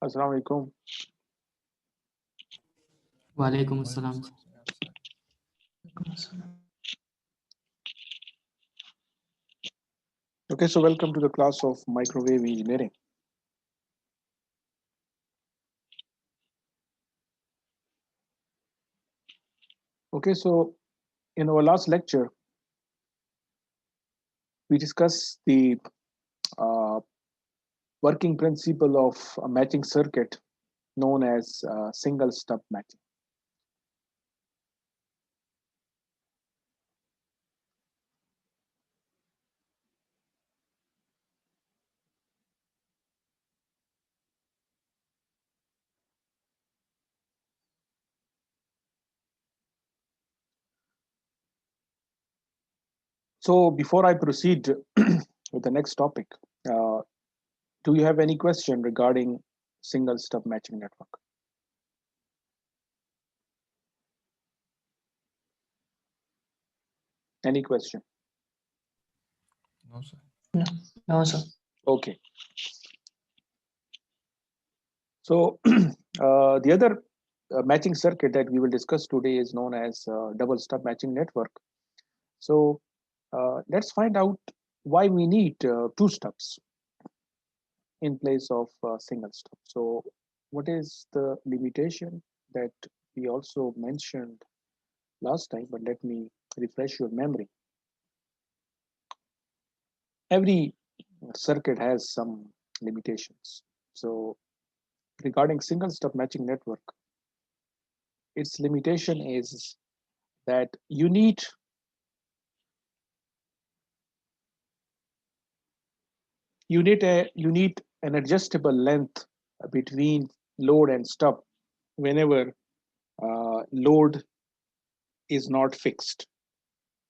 Assalamu alaikum. Walaikum assalam. Okay, so welcome to the class of microwave engineering. Okay, so in our last lecture, we discussed the uh, working principle of a matching circuit known as single stub matching. So before I proceed with the next topic, uh, do you have any question regarding single stub matching network? Any question? No, sir. No, sir. Okay. So the other matching circuit that we will discuss today is known as double stub matching network. So let's find out why we need two stubs in place of single stub. So what is the limitation that we also mentioned last time, but let me refresh your memory. Every circuit has some limitations. So regarding single stub matching network, its limitation is that you need an adjustable length between load and stub whenever load is not fixed.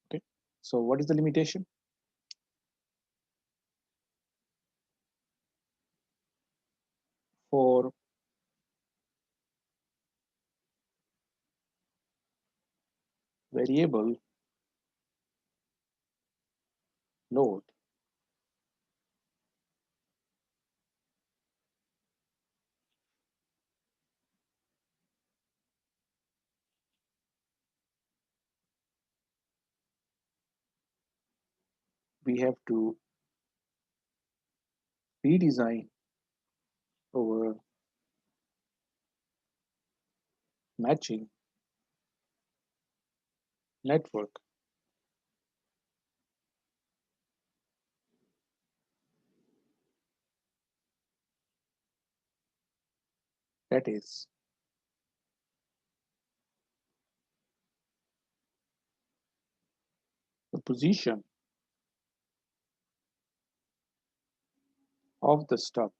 Okay, so what is the limitation? For variable load, we have to redesign our matching network that is the position of the stub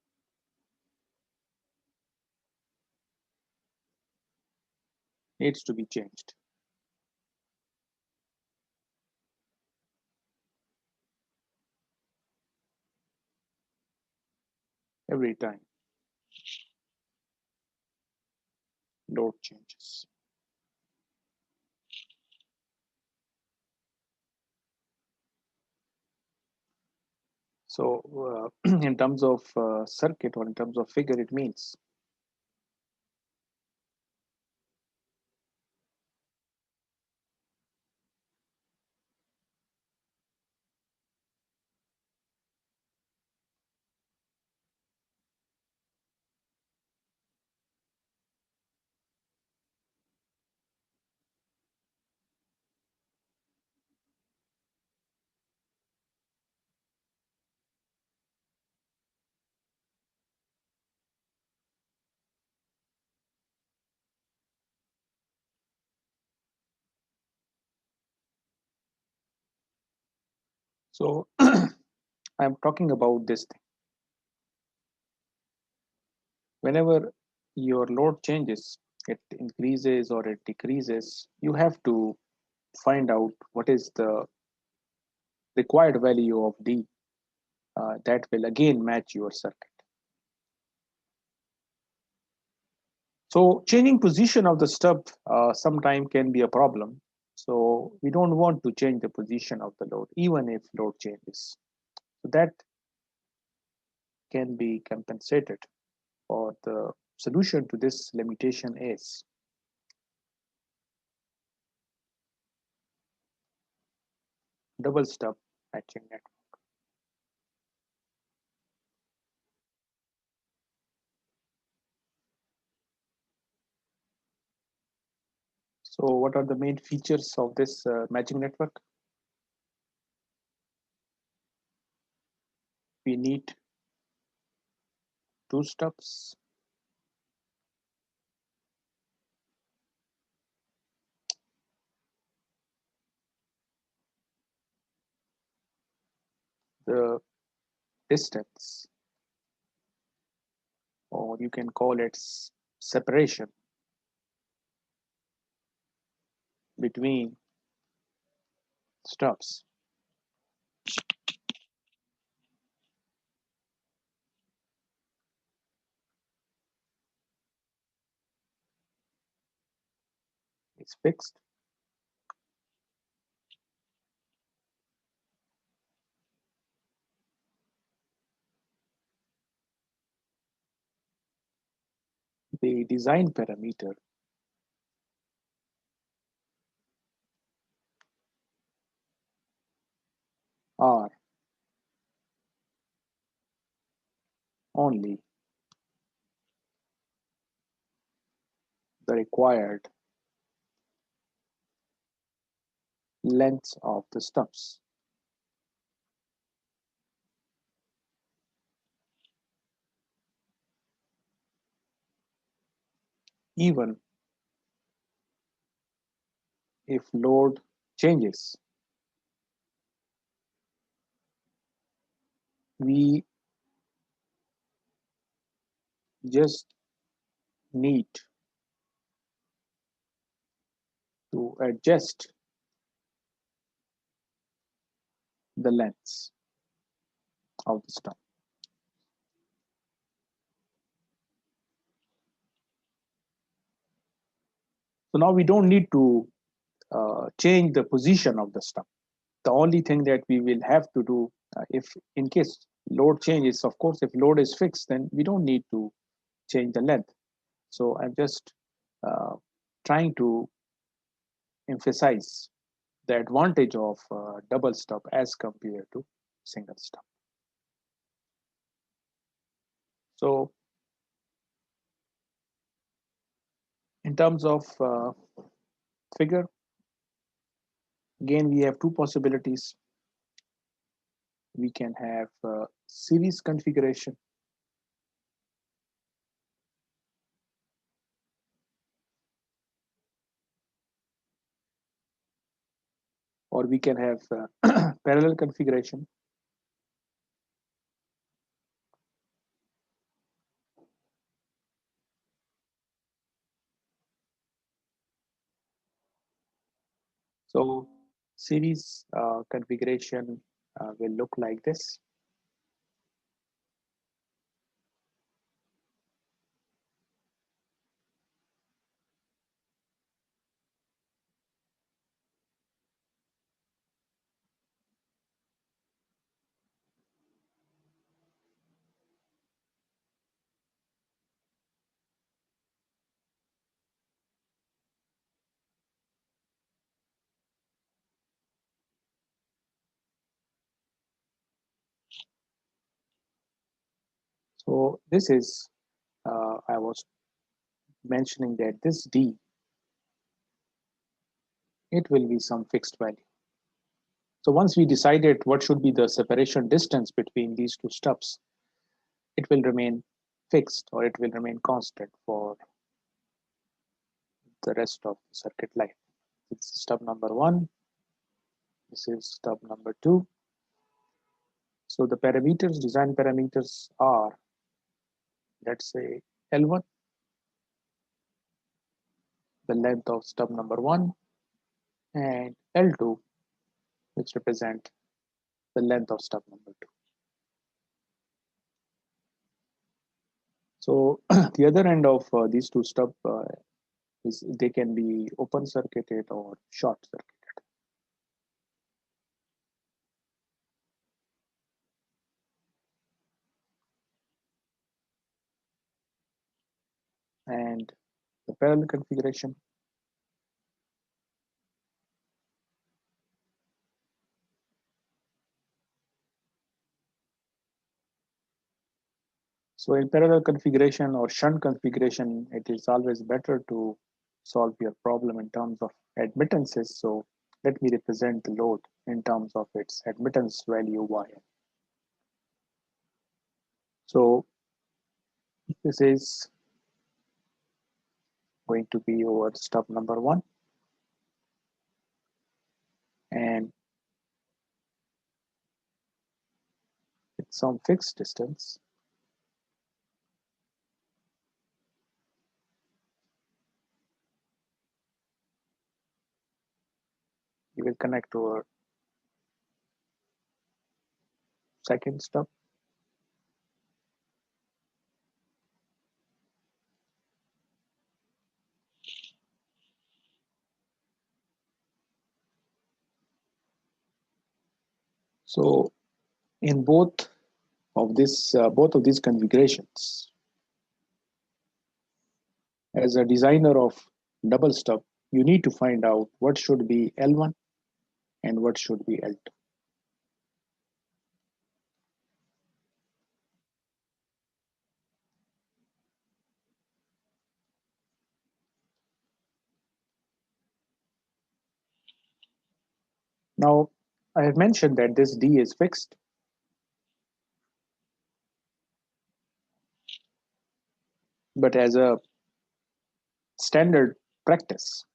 needs to be changed every time load changes. So in terms of circuit or in terms of figure, it means so I'm talking about this thing. Whenever your load changes, it increases or it decreases, you have to find out what is the required value of D that will again match your circuit. So changing position of the stub sometime can be a problem. So we don't want to change the position of the load, even if load changes. So that can be compensated or the solution to this limitation is double stub matching network. So what are the main features of this matching network? We need two stubs, the distance, or you can call it separation between stubs. It's fixed. The design parameter are only the required lengths of the stubs. Even if load changes, we just need to adjust the lengths of the stub. So now we don't need to change the position of the stub. The only thing that we will have to do, if in case load changes, of course, if load is fixed, then we don't need to change the length. So I'm just uh, trying to emphasize the advantage of double stub as compared to single stub. So in terms of figure, again, we have two possibilities. We can have series configuration, or we can have parallel configuration. So series configuration will look like this. So this is, I was mentioning that this D, it will be some fixed value. So once we decided what should be the separation distance between these two stubs, it will remain fixed or it will remain constant for the rest of the circuit life. This is stub number one. This is stub number two. So the parameters, design parameters are, let's say L1, the length of stub number one, and L2, which represent the length of stub number two. So the other end of these two stub is they can be open circuited or short circuited. and the parallel configuration. So in parallel configuration or shunt configuration, it is always better to solve your problem in terms of admittances. So let me represent the load in terms of its admittance value yn. So this is going to be over stub number 1, and it's some fixed distance. You will connect to our second stub. So in both of these configurations, as a designer of double stub, you need to find out what should be L1 and what should be L2. Now, I have mentioned that this D is fixed, but as a standard practice,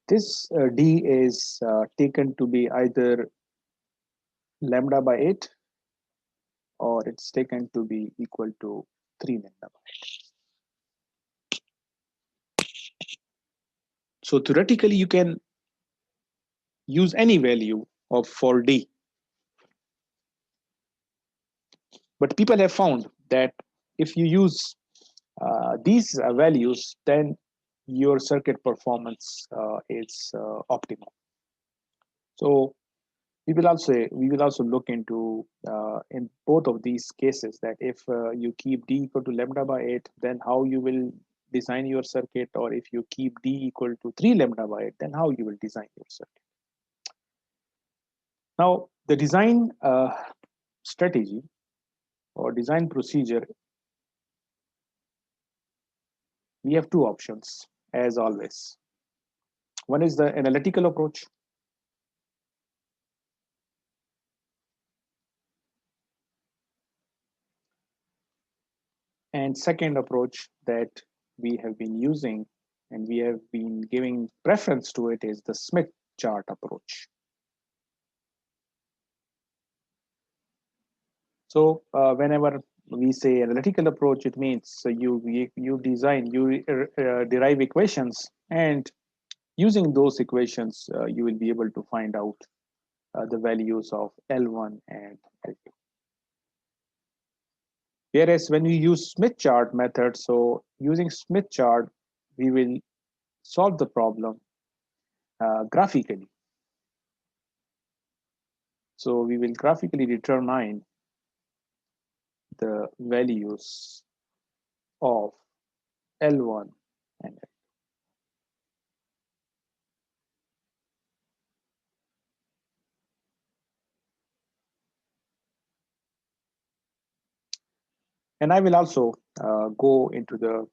this D is taken to be either lambda by 8 or it's taken to be equal to 3 lambda by 8. So theoretically, you can use any value of for D. But people have found that if you use these values, then your circuit performance is optimal. So we will also look into in both of these cases that if you keep D equal to lambda by 8, then how you will design your circuit, or if you keep D equal to 3 lambda by 8, then how you will design your circuit. Now, the design strategy or design procedure, we have two options as always. One is the analytical approach. And second approach that we have been using and we have been giving preference to it is the Smith chart approach. So whenever we say analytical approach, it means you design, you derive equations, and using those equations, you will be able to find out the values of L1 and L2. Whereas when we use Smith chart method, so using Smith chart, we will solve the problem graphically. So we will graphically determine the values of L1 and L2. And I will also go into the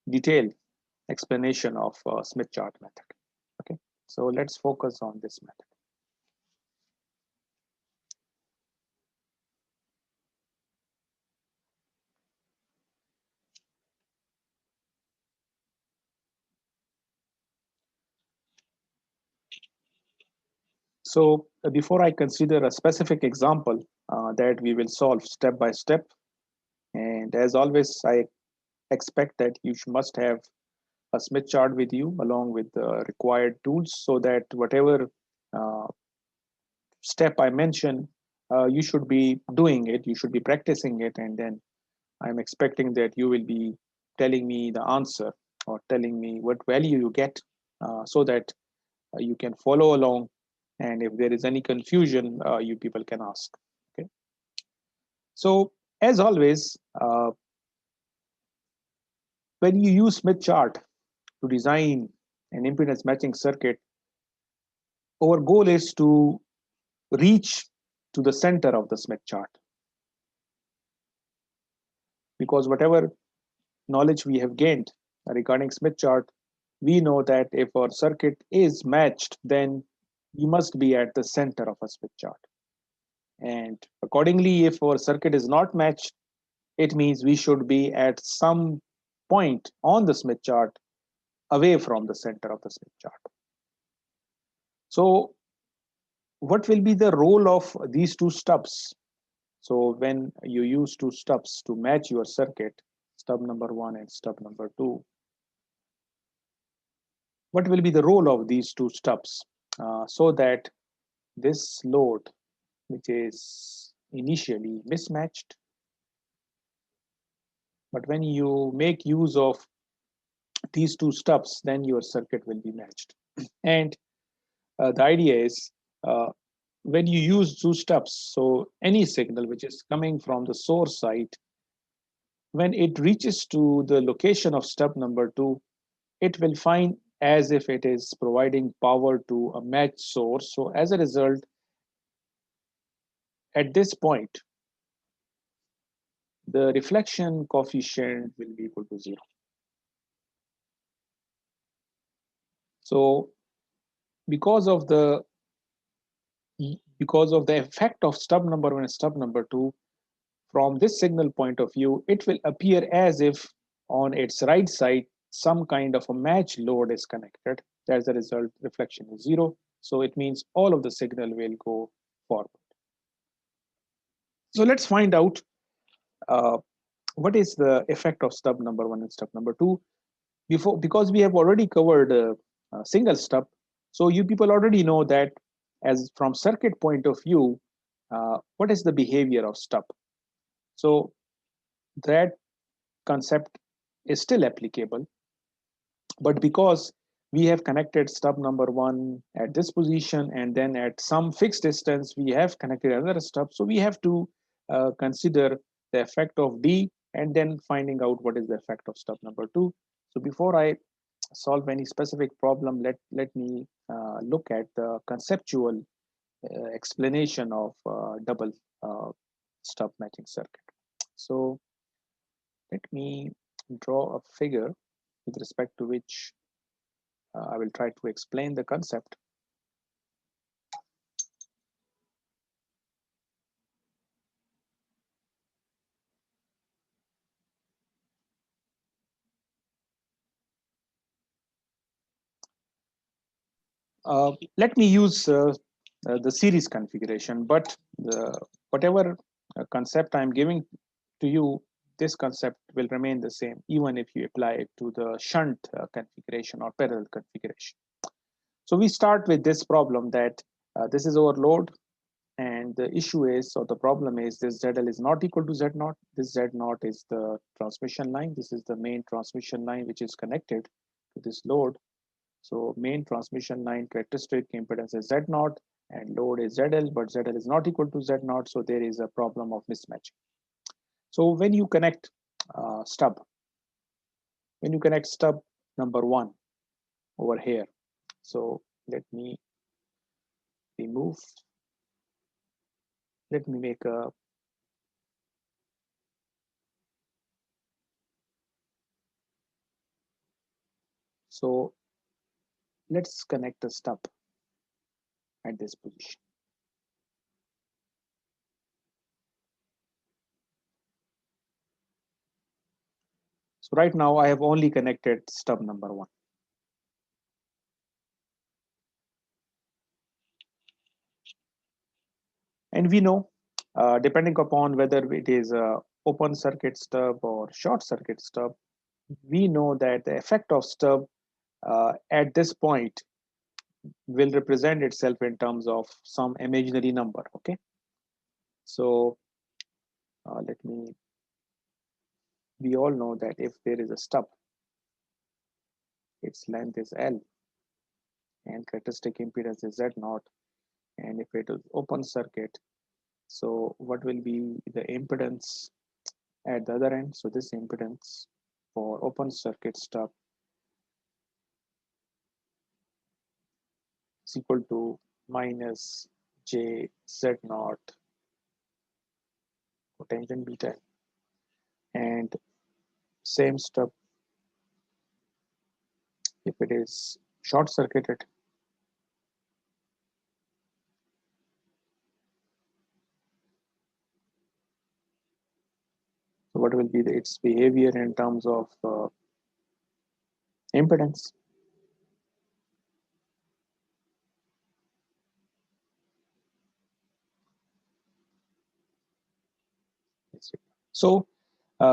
detailed explanation of Smith chart method. Okay, so let's focus on this method. So before I consider a specific example that we will solve step by step, and as always, I expect that you must have a Smith chart with you along with the required tools, so that whatever uh, step I mention, you should be doing it, you should be practicing it, and then I'm expecting that you will be telling me the answer or telling me what value you get so that you can follow along And if there is any confusion, you people can ask. Okay. So as always, when you use Smith chart to design an impedance matching circuit, our goal is to reach to the center of the Smith chart, because whatever knowledge we have gained regarding Smith chart, we know that if our circuit is matched, then we must be at the center of a Smith chart. And accordingly, if our circuit is not matched, it means we should be at some point on the Smith chart away from the center of the Smith chart. So what will be the role of these two stubs? So when you use two stubs to match your circuit, stub number 1 and stub number 2, what will be the role of these two stubs so that this load, which is initially mismatched, but when you make use of these two stubs, then your circuit will be matched. And the idea is uh, when you use two stubs, so any signal which is coming from the source side, when it reaches to the location of stub number 2, it will find as if it is providing power to a matched source. So as a result, at this point, the reflection coefficient will be equal to 0. So because of the effect of stub number 1 and stub number 2, from this signal point of view, it will appear as if on its right side some kind of a match load is connected. As a result, reflection is 0. So it means all of the signal will go forward. So let's find out uh, what is the effect of stub number 1 and stub number 2. Because we have already covered single stub, so you people already know that as from circuit point of view, what is the behavior of stub. So that concept is still applicable, but because we have connected stub number 1 at this position and then at some fixed distance we have connected another stub, so we have to consider the effect of D and then finding out what is the effect of stub number 2. So before I solve any specific problem, let me look at the conceptual explanation of double uh, stub matching circuit. So let me draw a figure with respect to which I will try to explain the concept. Let me use the series configuration, but whatever concept I'm giving to you, this concept will remain the same even if you apply it to the shunt configuration or parallel configuration. So we start with this problem that this is our load, and the issue is, or the problem is, this ZL is not equal to Z0. This Z0 is the transmission line. This is the main transmission line which is connected to this load. So main transmission line characteristic impedance is Z0 and load is ZL, but ZL is not equal to Z0, so there is a problem of mismatch. So when you connect stub, when you connect stub number 1 over here, so let me remove, let me make a so let's connect the stub at this position. So right now I have only connected stub number 1. And we know, depending upon whether it is a open circuit stub or short circuit stub, we know that the effect of stub at this point will represent itself in terms of some imaginary number. Okay, so let me, we all know that if there is a stub, its length is L and characteristic impedance is Z0, and if it is open circuit, so what will be the impedance at the other end? So this impedance for open circuit stub is equal to minus j z naught potential beta, and same stub if it is short circuited. So what will be its behavior in terms of impedance? So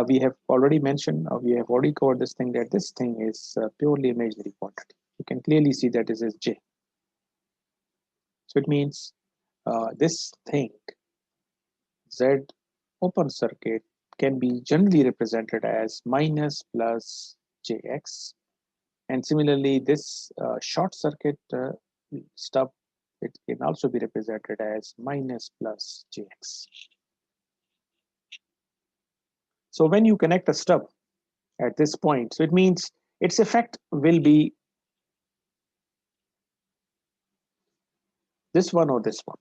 we have already mentioned, we have already covered this thing, that this thing is purely imaginary quantity. You can clearly see that this is J. So it means this thing, Z open circuit, can be generally represented as minus plus Jx. And similarly, this short circuit stub, it can also be represented as minus plus Jx. So when you connect a stub at this point, so it means its effect will be this one or this one.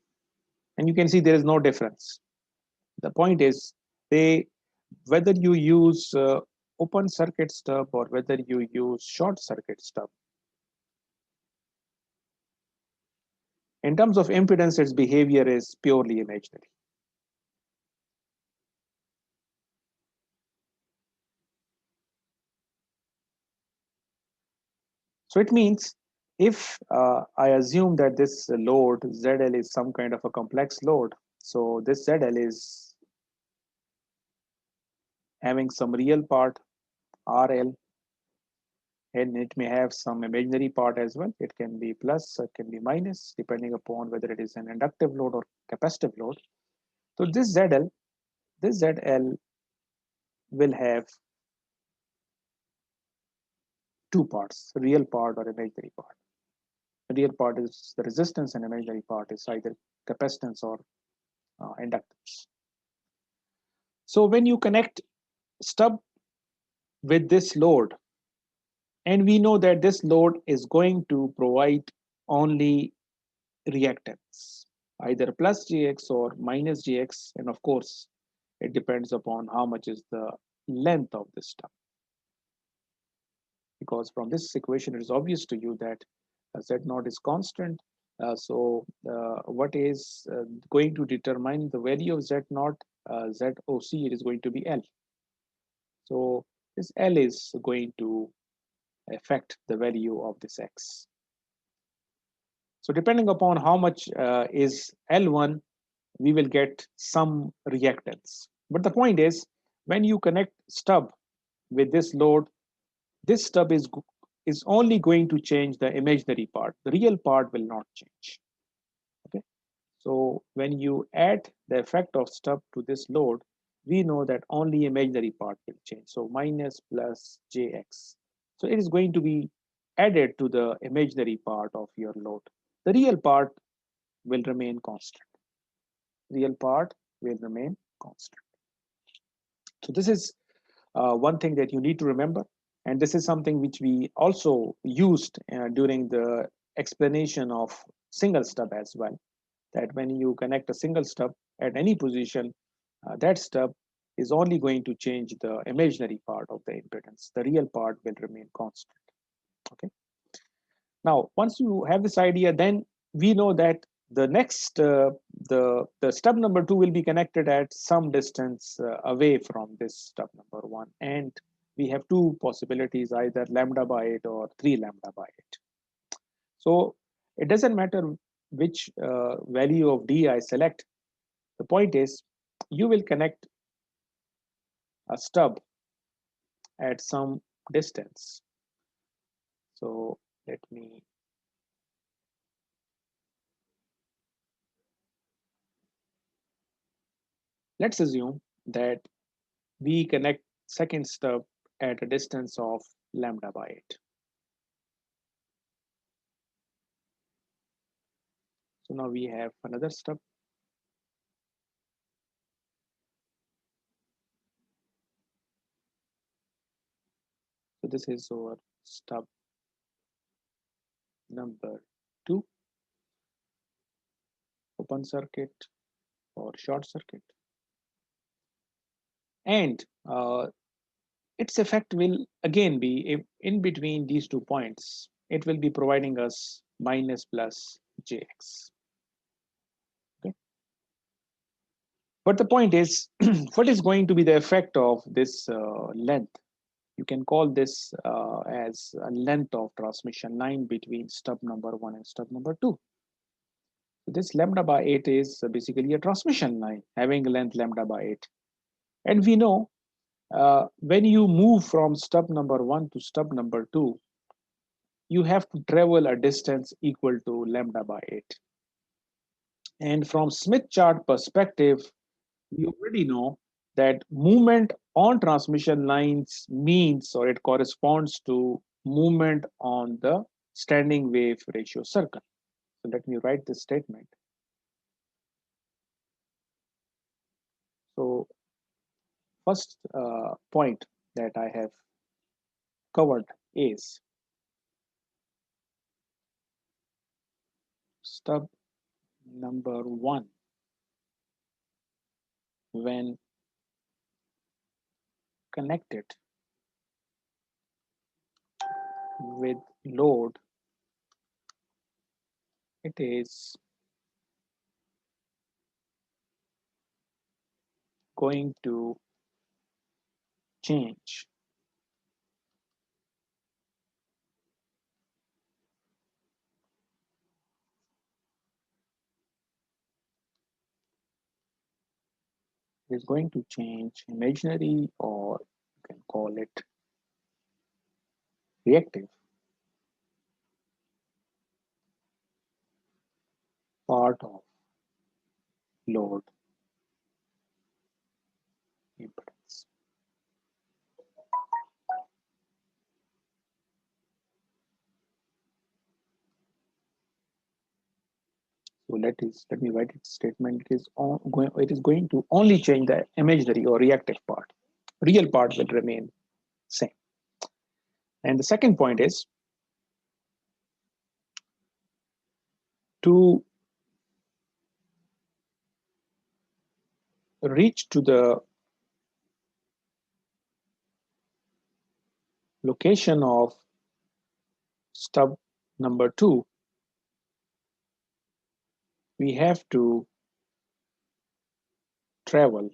And you can see there is no difference. The point is, they, whether you use open circuit stub or whether you use short circuit stub, in terms of impedance, its behavior is purely imaginary. So it means if I assume that this load ZL is some kind of a complex load, so this ZL is having some real part RL, and it may have some imaginary part as well. It can be plus, it can be minus, depending upon whether it is an inductive load or capacitive load. So this ZL will have two parts, real part or imaginary part. The real part is the resistance, and imaginary part is either capacitance or inductance. So when you connect stub with this load, and we know that this load is going to provide only reactance, either plus Gx or minus Gx, and of course, it depends upon how much is the length of this stub. Because from this equation, it is obvious to you that Z naught is constant. So what is going to determine the value of Z naught, ZOC, it is going to be L. So this L is going to affect the value of this X. So depending upon how much is L1, we will get some reactance. But the point is, when you connect stub with this load, this stub is only going to change the imaginary part. The real part will not change. Okay. So when you add the effect of stub to this load, we know that only imaginary part will change. So minus plus Jx. So it is going to be added to the imaginary part of your load. The real part will remain constant. Real part will remain constant. So this is one thing that you need to remember. And this is something which we also used during the explanation of single stub as well. That when you connect a single stub at any position, that stub is only going to change the imaginary part of the impedance. The real part will remain constant. Okay. Now, once you have this idea, then we know that the next, the stub number 2 will be connected at some distance away from this stub number 1. And we have two possibilities, either lambda by 8 or 3 lambda by 8. So it doesn't matter which value of D I select. The point is, you will connect a stub at some distance. So let me, let's assume that we connect second stub at a distance of lambda by 8. So now we have another stub. So this is our stub number 2, open circuit or short circuit. And its effect will again be if in between these 2 points, it will be providing us minus plus Jx. Okay. But the point is, what is going to be the effect of this length? You can call this as a length of transmission line between stub number 1 and stub number 2. So this lambda by 8 is basically a transmission line having a length lambda by 8. And we know when you move from stub number 1 to stub number 2, you have to travel a distance equal to lambda by 8. And from Smith chart perspective, we already know that movement on transmission lines means, or it corresponds to movement on the standing wave ratio circle. So let me write this statement. So first point that I have covered is stub number 1 when connected with load, it is going to change is going to change imaginary, or you can call it reactive part of load impedance. So let me write it statement. It is going to only change the imaginary or reactive part. Real part will remain same. And the second point is to reach to the location of stub number 2, we have to travel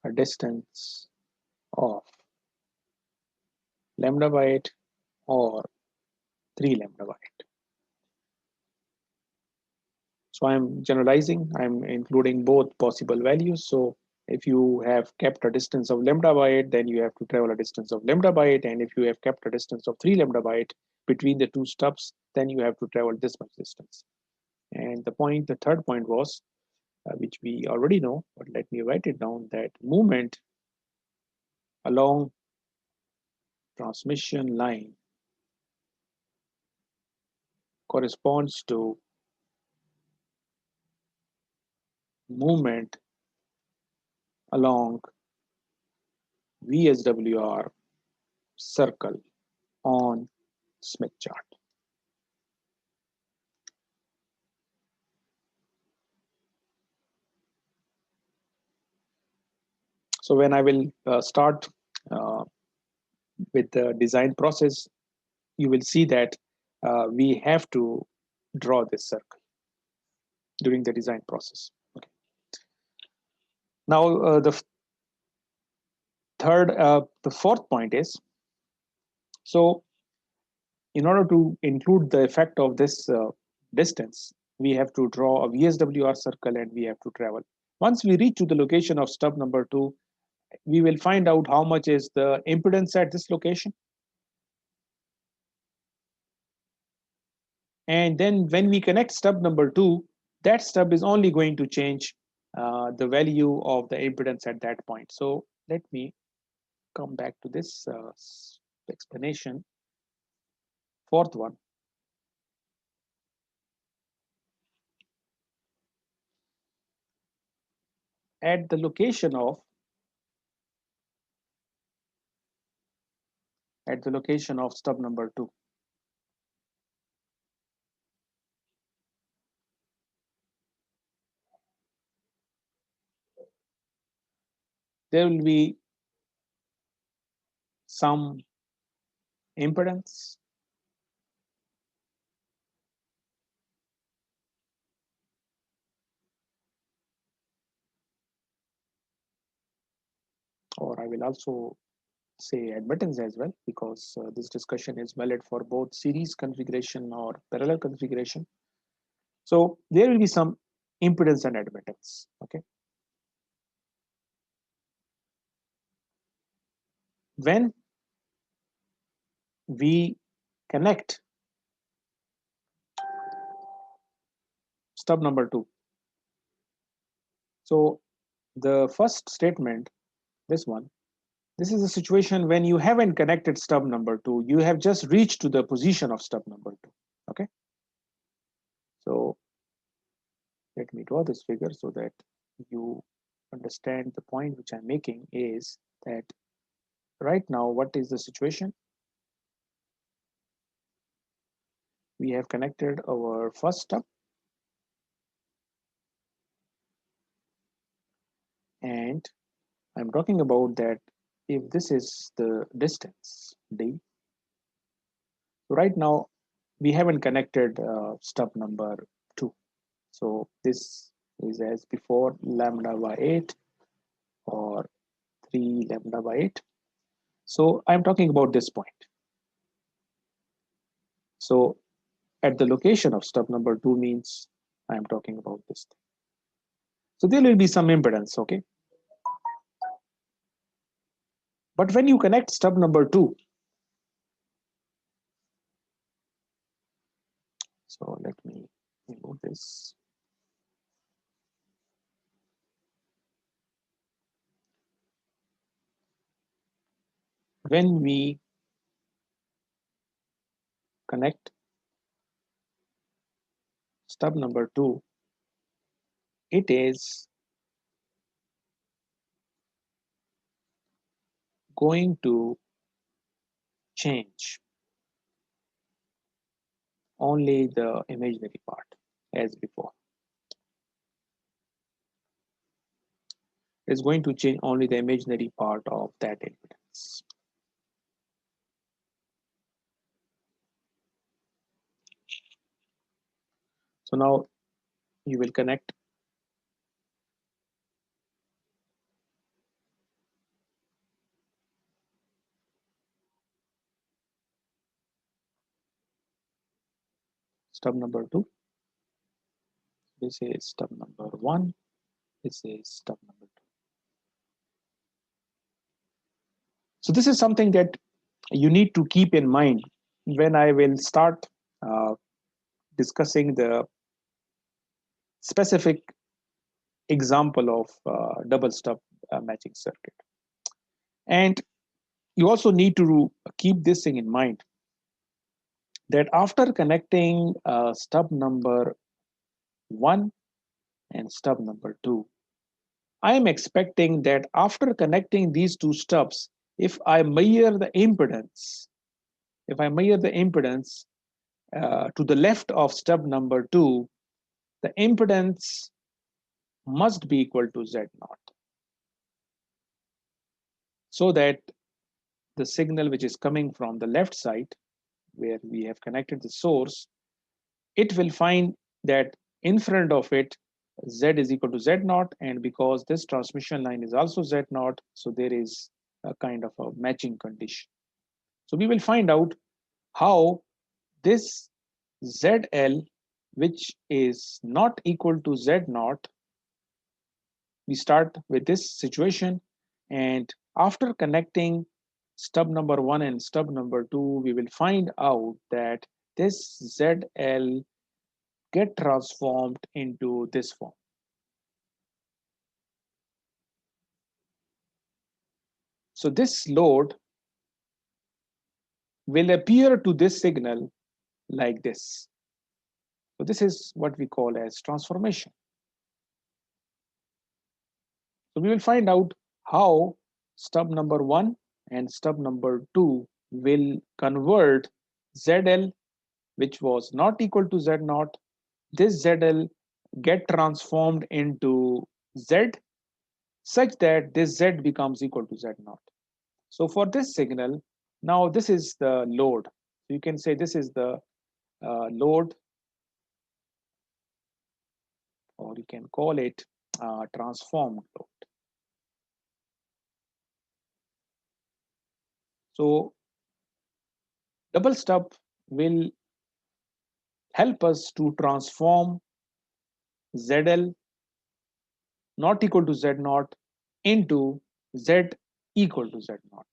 a distance of lambda by 8 or 3 lambda by 8. So I'm generalizing, I'm including both possible values. So if you have kept a distance of lambda by 8, then you have to travel a distance of lambda by 8. And if you have kept a distance of 3 lambda by 8 between the 2 stubs, then you have to travel this much distance. And the third point was, which we already know, but let me write it down, that movement along transmission line corresponds to movement along VSWR circle on Smith chart. So when I will start with the design process, you will see that we have to draw this circle during the design process. Okay. Now the fourth point is, so in order to include the effect of this distance, we have to draw a VSWR circle and we have to travel. Once we reach to the location of stub number 2, we will find out how much is the impedance at this location. And then when we connect stub number 2, that stub is only going to change the value of the impedance at that point. So let me come back to this expression. explanation. Fourth one, at the location of stub number 2, there will be some impedance or I will also say admittance as well, because this discussion is valid for both series configuration or parallel configuration. So there will be some impedance and admittance. Okay. When we connect stub number 2, so the first statement, this one, this is a situation when you haven't connected stub number 2, you have just reached to the position of stub number 2. Okay. So let me draw this figure so that you understand the point which I'm making is that right now, what is the situation? We have connected our first stub and I'm talking about that if this is the distance d, so right now we haven't connected stub number 2. So this is as before lambda by 8 or 3 lambda by 8. So I'm talking about this point. So at the location of stub number 2 means I'm talking about this thing. So there will be some impedance, okay? But when you connect stub number 2, so let me remove this. When we connect stub number 2, it is going to change only the imaginary part as before. It's going to change only the imaginary part of that impedance. So now you will connect stub number 2. This is stub number 1. This is stub number 2. So this is something that you need to keep in mind when I will start discussing the specific example of double stub matching circuit. And you also need to keep this thing in mind that after connecting stub number 1 and stub number 2, I am expecting that after connecting these two stubs, if I measure the impedance, to the left of stub number 2, the impedance must be equal to Z naught, so that the signal which is coming from the left side, where we have connected the source, it will find that in front of it, Z is equal to Z naught, and because this transmission line is also Z naught, so there is a kind of a matching condition. So we will find out how this ZL, which is not equal to Z naught, we start with this situation, and after connecting stub number 1 and stub number 2, we will find out that this ZL get transformed into this form. So this load will appear to this signal like this. So this is what we call as transformation. So we will find out how stub number 1 and stub number 2 will convert ZL, which was not equal to Z naught. This ZL get transformed into Z such that this Z becomes equal to Z naught. So for this signal, now this is the load. You can say this is the load, or you can call it transformed load. So double stub will help us to transform ZL not equal to Z naught into Z equal to Z naught.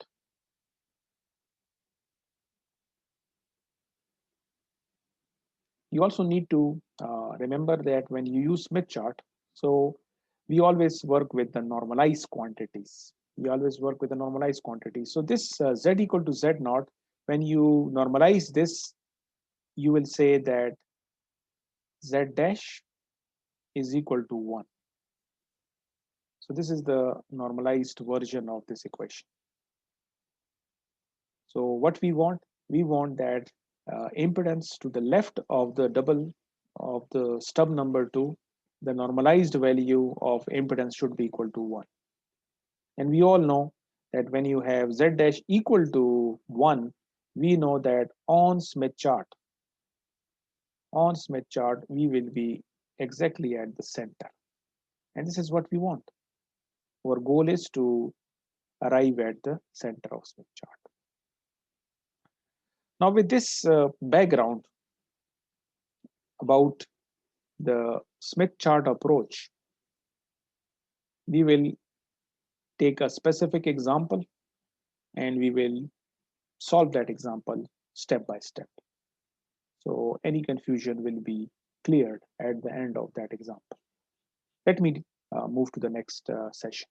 You also need to remember that when you use Smith chart, so we always work with the normalized quantities. We always work with the normalized quantities. So this Z equal to Z naught, when you normalize this, you will say that Z dash is equal to 1. So this is the normalized version of this equation. So what we want that impedance to the left of the double of the stub number 2, the normalized value of impedance should be equal to 1. And we all know that when you have Z dash equal to 1, we know that on Smith chart, we will be exactly at the center. And this is what we want. Our goal is to arrive at the center of Smith chart. Now, with this background about the Smith chart approach, we will take a specific example and we will solve that example step by step. So any confusion will be cleared at the end of that example. Let me move to the next session.